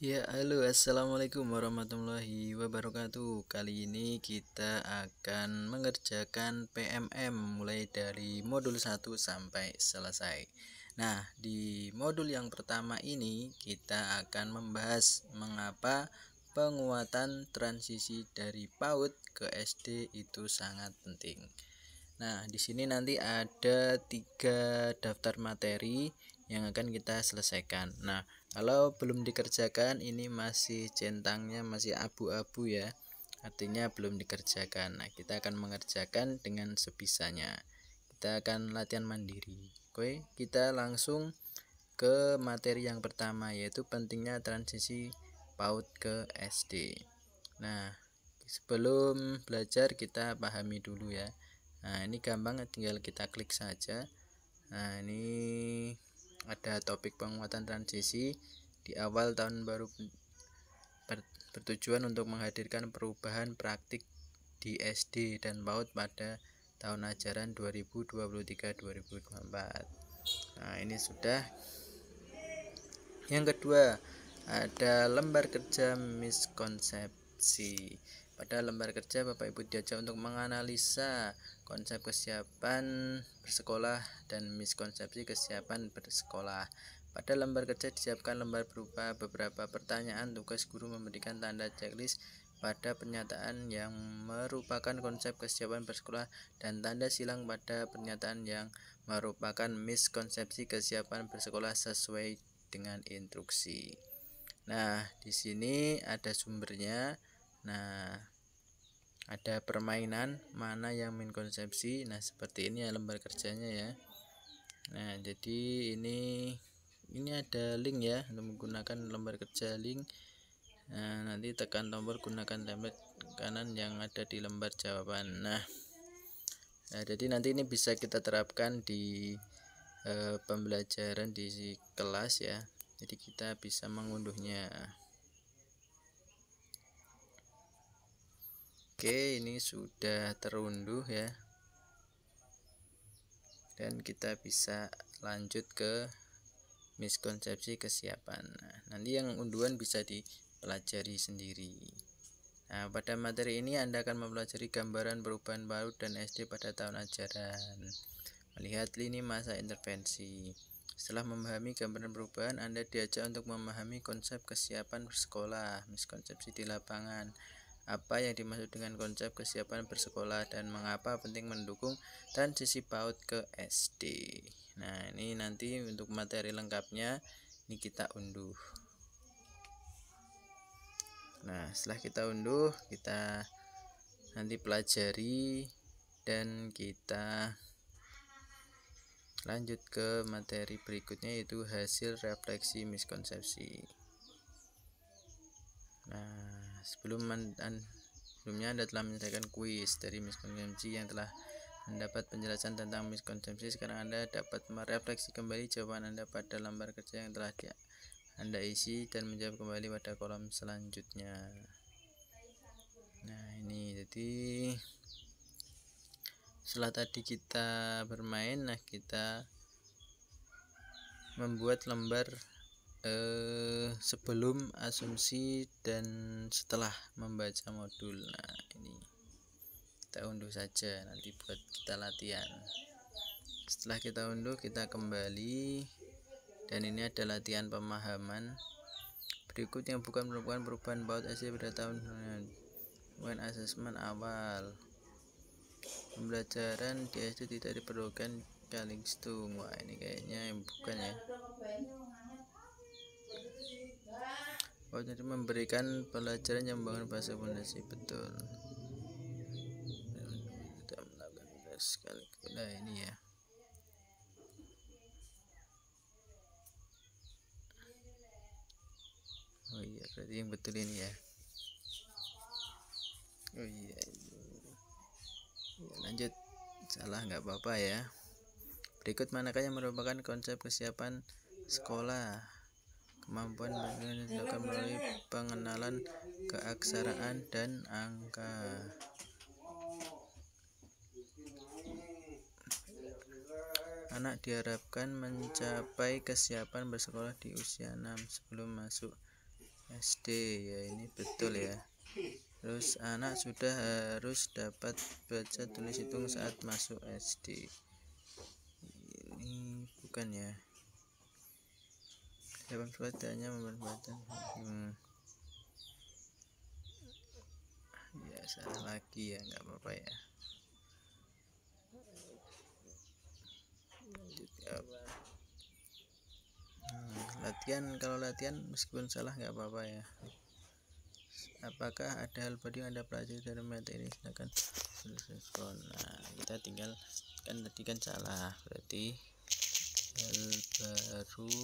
Ya, halo, assalamualaikum warahmatullahi wabarakatuh. Kali ini kita akan mengerjakan PMM mulai dari modul 1 sampai selesai. Nah, di modul yang pertama ini kita akan membahas mengapa penguatan transisi dari PAUD ke SD itu sangat penting. Nah, di sini nanti ada 3 daftar materi yang akan kita selesaikan. Nah, kalau belum dikerjakan ini masih centangnya masih abu-abu ya. Artinya belum dikerjakan. Nah, kita akan mengerjakan dengan sebisanya. Kita akan latihan mandiri. Oke, kita langsung ke materi yang pertama yaitu pentingnya transisi PAUD ke SD. Nah, sebelum belajar kita pahami dulu ya. Nah, ini gampang, tinggal kita klik saja. Nah, ini ada topik penguatan transisi di awal tahun baru bertujuan untuk menghadirkan perubahan praktik di SD dan PAUD pada tahun ajaran 2023-2024. Nah, ini sudah. Yang kedua, ada lembar kerja miskonsepsi. Pada lembar kerja Bapak Ibu diajak untuk menganalisa konsep kesiapan bersekolah dan miskonsepsi kesiapan bersekolah. Pada lembar kerja disiapkan lembar berupa beberapa pertanyaan. Tugas guru memberikan tanda checklist pada pernyataan yang merupakan konsep kesiapan bersekolah dan tanda silang pada pernyataan yang merupakan miskonsepsi kesiapan bersekolah sesuai dengan instruksi. Nah, di sini ada sumbernya. Nah, ada permainan mana yang miskonsepsi. Nah, seperti ini ya lembar kerjanya ya. Nah, jadi ini ada link ya untuk menggunakan lembar kerja link. Nah, nanti tekan tombol gunakan template kanan yang ada di lembar jawaban. Nah, jadi nanti ini bisa kita terapkan di pembelajaran di kelas ya. Jadi kita bisa mengunduhnya. Oke, ini sudah terunduh ya. Dan kita bisa lanjut ke miskonsepsi kesiapan. Nah, nanti yang unduhan bisa dipelajari sendiri. Nah, pada materi ini Anda akan mempelajari gambaran perubahan PAUD dan SD pada tahun ajaran. Melihat lini masa intervensi. Setelah memahami gambaran perubahan, Anda diajak untuk memahami konsep kesiapan bersekolah, miskonsepsi di lapangan. Apa yang dimaksud dengan konsep kesiapan bersekolah dan mengapa penting mendukung transisi PAUD ke SD. Nah, ini nanti untuk materi lengkapnya ini kita unduh. Nah, setelah kita unduh, kita nanti pelajari dan kita lanjut ke materi berikutnya yaitu hasil refleksi miskonsepsi. Nah, sebelumnya Anda telah menyelesaikan kuis dari miskonsepsi yang telah mendapat penjelasan tentang miskonsepsi. Sekarang Anda dapat merefleksi kembali jawaban Anda pada lembar kerja yang telah Anda isi dan menjawab kembali pada kolom selanjutnya. Nah, ini jadi setelah tadi kita bermain, nah kita membuat lembar sebelum asumsi dan setelah membaca modul. Nah, ini kita unduh saja nanti buat kita latihan. Setelah kita unduh, kita kembali dan ini ada latihan pemahaman berikut yang bukan merupakan perubahan PAUD SD pada tahun asesmen awal. Pembelajaran di SD tidak diperlukan Kalingstung. Wah, ini kayaknya yang bukan ya. Jadi memberikan pelajaran yang membangun bahasa fondasi, betul. Tidak melakukan sekali. Nah, ini ya. Oh iya, berarti yang betul ini ya. Oh iya. Lanjut. Salah nggak apa-apa ya. Berikut manakah yang merupakan konsep kesiapan sekolah? Kemampuan belajar dilakukan melalui pengenalan keaksaraan dan angka. Anak diharapkan mencapai kesiapan bersekolah di usia 6 sebelum masuk SD ya, ini betul ya. Terus anak sudah harus dapat baca tulis hitung saat masuk SD. Ini bukan ya. Dalam hanya memanfaatkan ya, salah lagi ya, nggak apa-apa ya. Lanjut ya. Latihan, kalau latihan meskipun salah nggak apa-apa ya. Apakah ada hal baru yang Anda pelajari dalam materi? Silakan respon. Nah, kita tinggal, kan tadi kan salah, berarti hal baru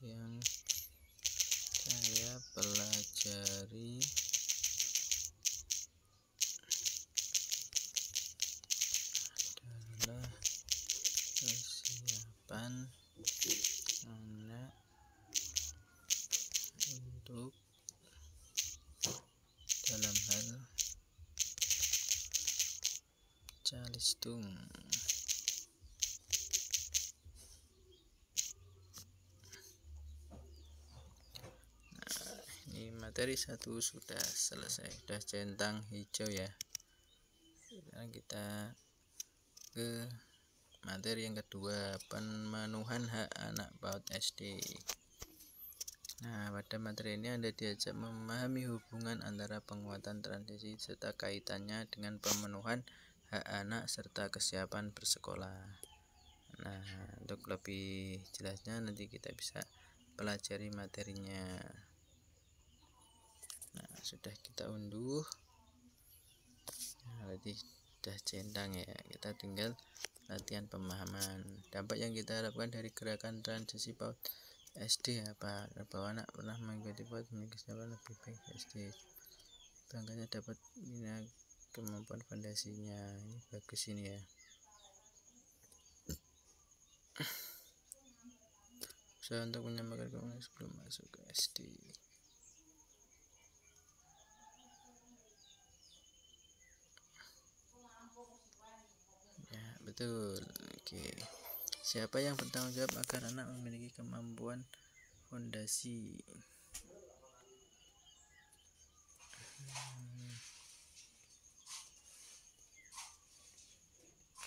yang saya pelajari adalah persiapan anak untuk dalam hal calistung. Ini materi 1 sudah selesai, sudah centang hijau ya. Sekarang kita ke materi yang kedua, pemenuhan hak anak PAUD SD. Nah, pada materi ini Anda diajak memahami hubungan antara penguatan transisi serta kaitannya dengan pemenuhan hak anak serta kesiapan bersekolah. Nah, untuk lebih jelasnya nanti kita bisa pelajari materinya. Nah, sudah kita unduh. Nah, berarti sudah centang ya. Kita tinggal latihan pemahaman. Dampak yang kita harapkan dari gerakan transisi PAUD SD apa? Bahwa anak pernah mengikuti PAUD memiliki kesiapan lebih baik SD. Bangkanya dapat bina kemampuan fondasinya. Ini bagus ini ya. Usaha untuk menyamakan kemampuan sebelum masuk ke SD. Ya, betul. Oke. Siapa yang bertanggung jawab agar anak memiliki kemampuan fondasi?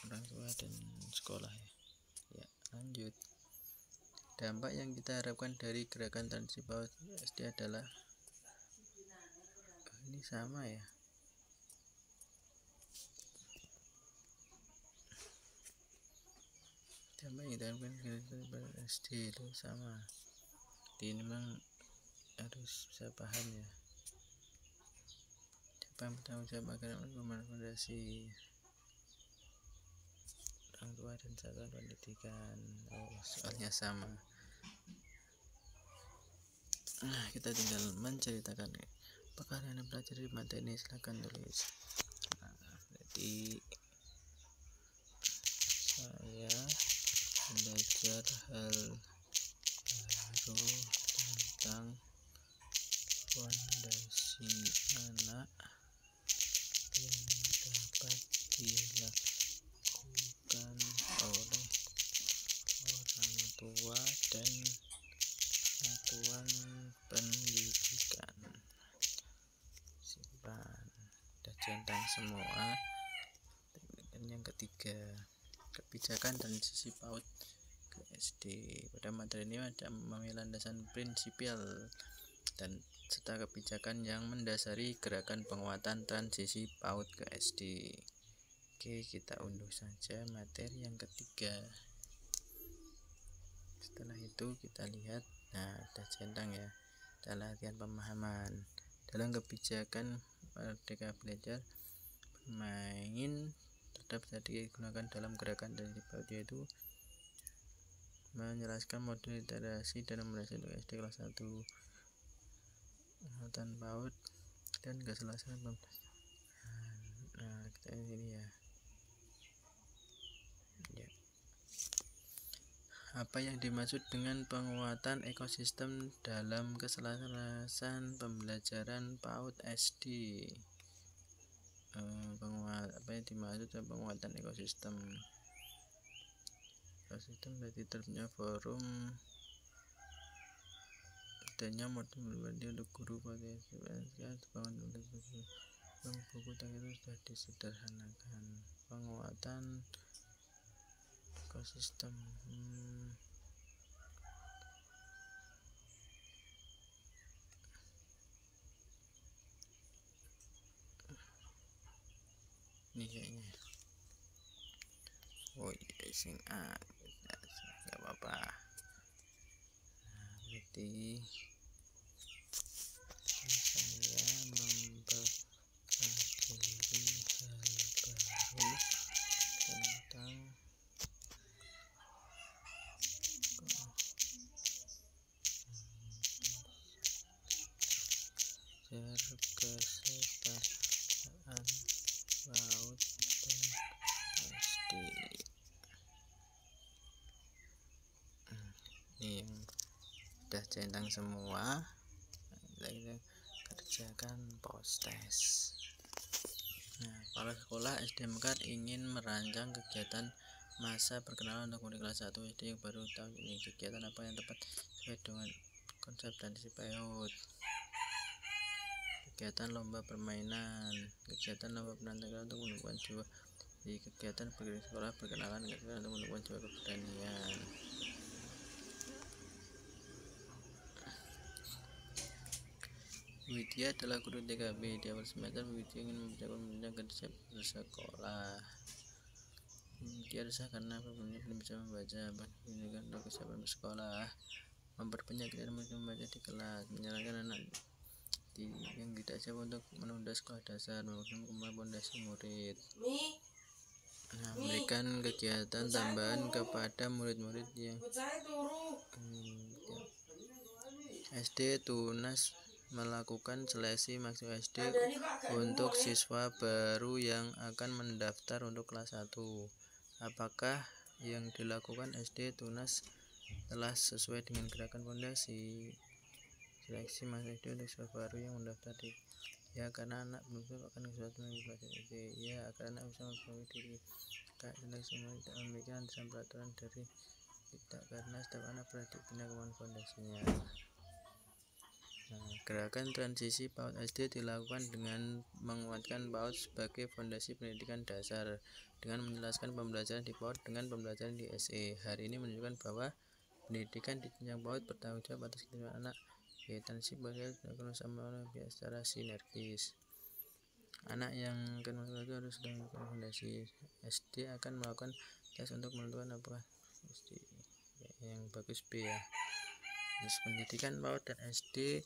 Orang tua dan sekolah ya. Ya, lanjut. Dampak yang kita harapkan dari gerakan transisi PAUD SD adalah ini sama ya. Dampak yang kita harapkan dari PAUD SD itu sama. Jadi ini memang harus bisa paham ya. Siapa yang bertanggung jawab agar membangun fondasi? Orang tua dan satuan pendidikan. Oh, soalnya sama. Nah, kita tinggal menceritakan apakah Anda pelajari materi ini, silahkan tulis. Nah, jadi saya belajar hal baru tentang fondasi anak yang dapat dilakukan oleh orang tua dan satuan pendidikan. Simpan, udah centang semua. Dan yang ketiga, kebijakan transisi PAUD ke SD. Pada materi ini ada memiliki landasan prinsipil dan serta kebijakan yang mendasari gerakan penguatan transisi PAUD ke SD. Oke, kita unduh saja materi yang ketiga. Setelah itu kita lihat, nah ada centang ya, kita latihan pemahaman. Dalam kebijakan Merdeka Belajar, bermain tetap tadi digunakan dalam gerakan dari PAUD, yaitu menjelaskan modul literasi dan numerasi untuk SD kelas 1, penguatan PAUD dan keselesaian pembelajaran. Nah, kita ini ya. Apa yang dimaksud dengan penguatan ekosistem dalam keselarasan pembelajaran PAUD SD? Apa yang dimaksud dengan penguatan ekosistem? Ekosistem berarti terbentuknya forum adanya modul untuk guru pakai bangun buku tadi itu sudah disederhanakan. Penguatan ekosistem ini kayaknya sing nggak apa-apa. Nah, berarti saya mempelajari hal baru tentang kesetaraan laut dan pasti. Ini yang sudah centang semua, kita kerjakan post test. Nah, kepala sekolah SD Mekar ingin merancang kegiatan masa perkenalan untuk murid kelas 1 SD yang baru tahun ini. Kegiatan apa yang tepat sesuai dengan konsep dan isi PAUD? Kegiatan lomba permainan, kegiatan lomba penantikan untuk menumbuhkan jiwa di kegiatan perkenalan sekolah perkenalan kegiatan untuk menumbuhkan jiwa keberanian. Widya adalah guru TKB. Di awal semester Widya ingin mempersiapkan kerja bersekolah. Widya resah karena belum bisa membaca. Pendidikan untuk kesiapan bersekolah, memperbanyak kegiatan membaca di kelas, menyarankan anak yang tidak siap untuk menunda sekolah dasar, membangun kemampuan fondasi murid. Nah, memberikan kegiatan tambahan kepada murid-murid yang SD Tunas melakukan seleksi masuk SD untuk siswa baru yang akan mendaftar untuk kelas 1. Apakah yang dilakukan SD Tunas telah sesuai dengan gerakan fondasi? Seleksi masuk SD untuk siswa baru yang mendaftar di karena anak belum akan sesuatu yang belajar SD. Karena anak bisa memperbaiki diri. Seleksi tidak memiliki peraturan dari tidak karena setiap anak berarti punya kemampuan fondasinya. Gerakan transisi PAUD SD dilakukan dengan menguatkan PAUD sebagai fondasi pendidikan dasar dengan menjelaskan pembelajaran di PAUD dengan pembelajaran di SE. Hari ini menunjukkan bahwa pendidikan di jenjang PAUD bertanggung jawab atas kehidupan anak. Transisi PAUD dilakukan sama pihak secara sinergis. Anak yang akan masuk itu harus sudah melakukan fondasi. SD akan melakukan tes untuk menentukan apakah SD yang bagus B ya. Terus pendidikan PAUD dan SD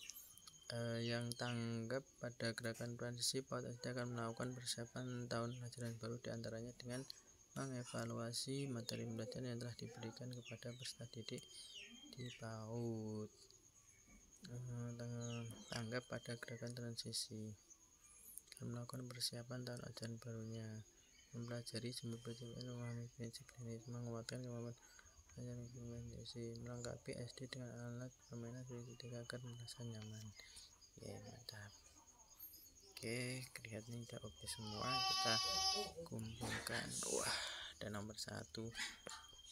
yang tanggap pada gerakan transisi PAUD SD akan melakukan persiapan tahun ajaran baru diantaranya dengan mengevaluasi materi pembelajaran yang telah diberikan kepada peserta didik di PAUD. Tanggap pada gerakan transisi akan melakukan persiapan tahun ajaran barunya, mempelajari sumber belajar, memahami prinsip klinis, menguatkan kemampuan melengkapi SD dengan alat permainan seperti agar merasa nyaman. Mantap. Oke, kelihatannya udah oke semua. Kita kumpulkan. Wah, ada nomor 1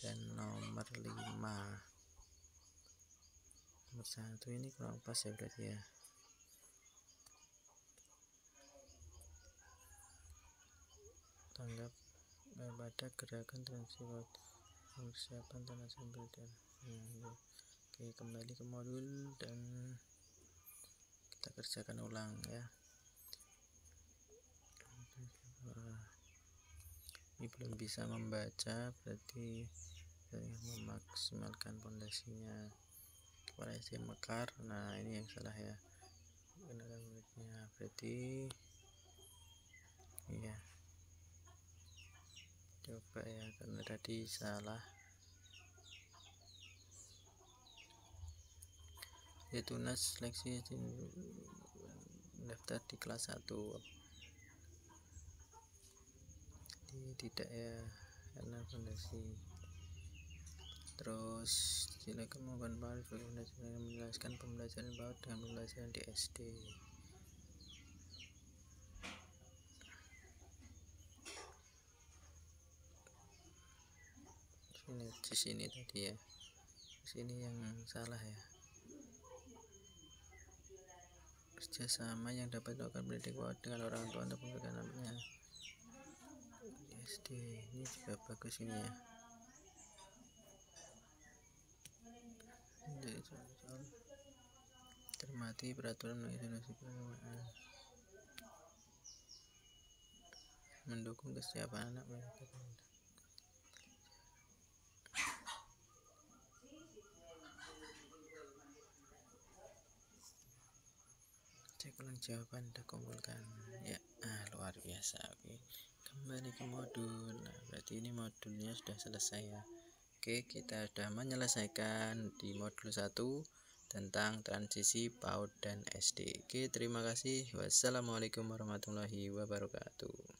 dan nomor 5. Nomor 1 ini kurang pas ya berarti ya. Tanggap pada gerakan transisi persiapan tanah sambil dan oke, kembali ke modul dan kita kerjakan ulang ya. Ini belum bisa membaca berarti memaksimalkan fondasinya. Kepala SD Mekar. Nah, ini yang salah ya. Gunakan muridnya berarti iya. Coba ya, karena tadi salah. Tunas seleksi daftar di kelas 1. Tidak ya, karena fondasi. Terus silakan melakukan PAUD sebagai fondasi menjelaskan pembelajaran PAUD dengan pembelajaran di SD. Di sini tadi ya, sini yang salah ya. kerjasama yang dapat dilakukan pendidik PAUD dengan orang tua untuk memberikan anaknya SD. Ini juga bagus ini ya. Cermati peraturan menginstruksi pengelolaan, mendukung kesiapan anak cek ulang jawaban kumpulkan ya. Luar biasa. Oke, kembali ke modul. Nah, berarti ini modulnya sudah selesai ya. Oke, kita sudah menyelesaikan di modul 1 tentang transisi PAUD dan SD. Oke, terima kasih. Wassalamualaikum warahmatullahi wabarakatuh.